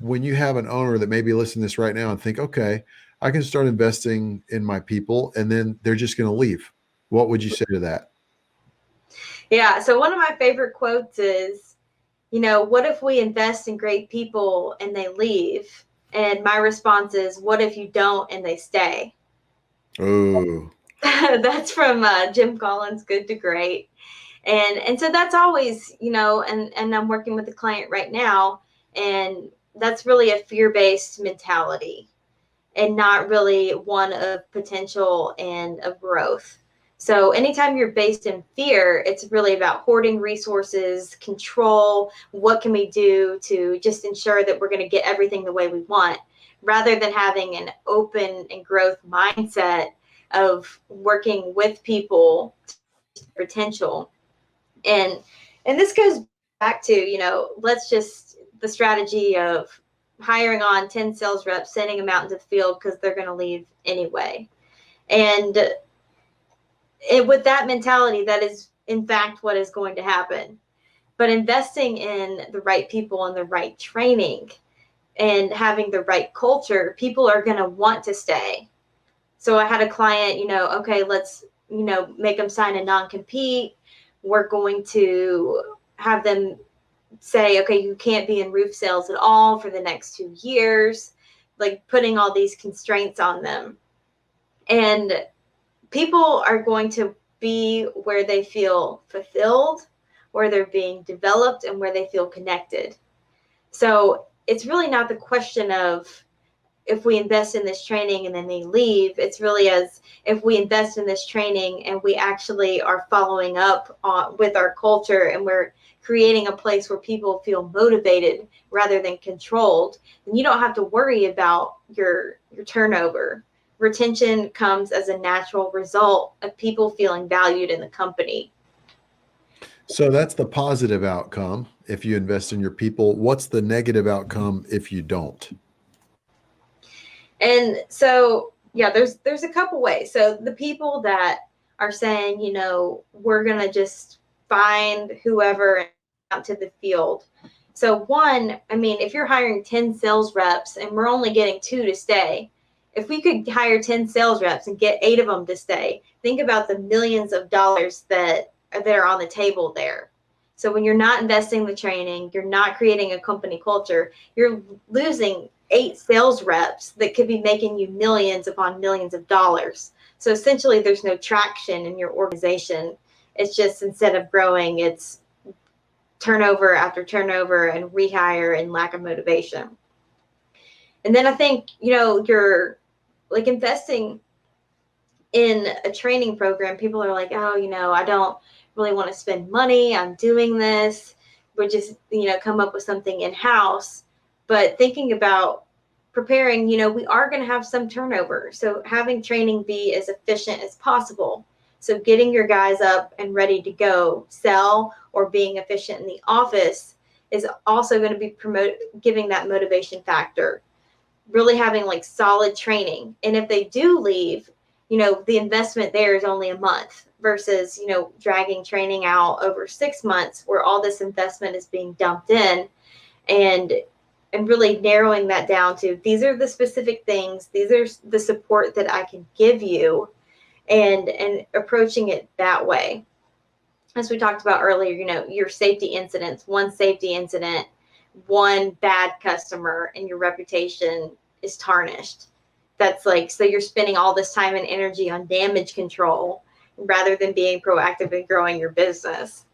when you have an owner that may be listening to this right now and think, okay, I can start investing in my people and then they're just going to leave. What would you say to that? Yeah. So one of my favorite quotes is, what if we invest in great people and they leave? And my response is, what if you don't and they stay? Oh, That's from Jim Collins' Good to Great. And so that's always, and I'm working with a client right now, and that's really a fear-based mentality and not really one of potential and of growth. So anytime you're based in fear, it's really about hoarding resources, control, what can we do to just ensure that we're going to get everything the way we want, rather than having an open and growth mindset of working with people to potential. And and this goes back to, let's just the strategy of hiring on 10 sales reps, sending them out into the field because they're going to leave anyway. And with that mentality, that is in fact what is going to happen. But investing in the right people and the right training and having the right culture, people are going to want to stay. So I had a client, okay, let's, make them sign a non-compete. We're going to have them say, okay, you can't be in roof sales at all for the next 2 years, like putting all these constraints on them. And people are going to be where they feel fulfilled, where they're being developed, and where they feel connected. So it's really not the question of if we invest in this training and then they leave. It's really as if we invest in this training and we actually are following up with our culture, and we're creating a place where people feel motivated rather than controlled, then you don't have to worry about your turnover. Retention comes as a natural result of people feeling valued in the company. so that's the positive outcome if you invest in your people. What's the negative outcome if you don't? And so, yeah, there's a couple ways. So the people that are saying, we're going to just find whoever out to the field. So one, I mean, if you're hiring 10 sales reps and we're only getting 2 to stay, if we could hire 10 sales reps and get 8 of them to stay, think about the millions of dollars that are on the table there. So when you're not investing in the training, you're not creating a company culture, you're losing 8 sales reps that could be making you millions upon millions of dollars. So essentially there's no traction in your organization. It's just, instead of growing, it's turnover after turnover and rehire and lack of motivation. And then I think, you're like investing in a training program. People are like, oh, I don't really want to spend money on doing this. We're just, come up with something in-house. But thinking about preparing, we are going to have some turnover. So having training be as efficient as possible. So getting your guys up and ready to go sell or being efficient in the office is also going to be giving that motivation factor. Really having like solid training. And if they do leave, the investment there is only a month versus, dragging training out over 6 months where all this investment is being dumped in, and really narrowing that down to, these are the specific things, these are the support that I can give you, and approaching it that way. As we talked about earlier, your safety incidents, one safety incident, one bad customer, and your reputation is tarnished. That's like, so you're spending all this time and energy on damage control rather than being proactive in growing your business.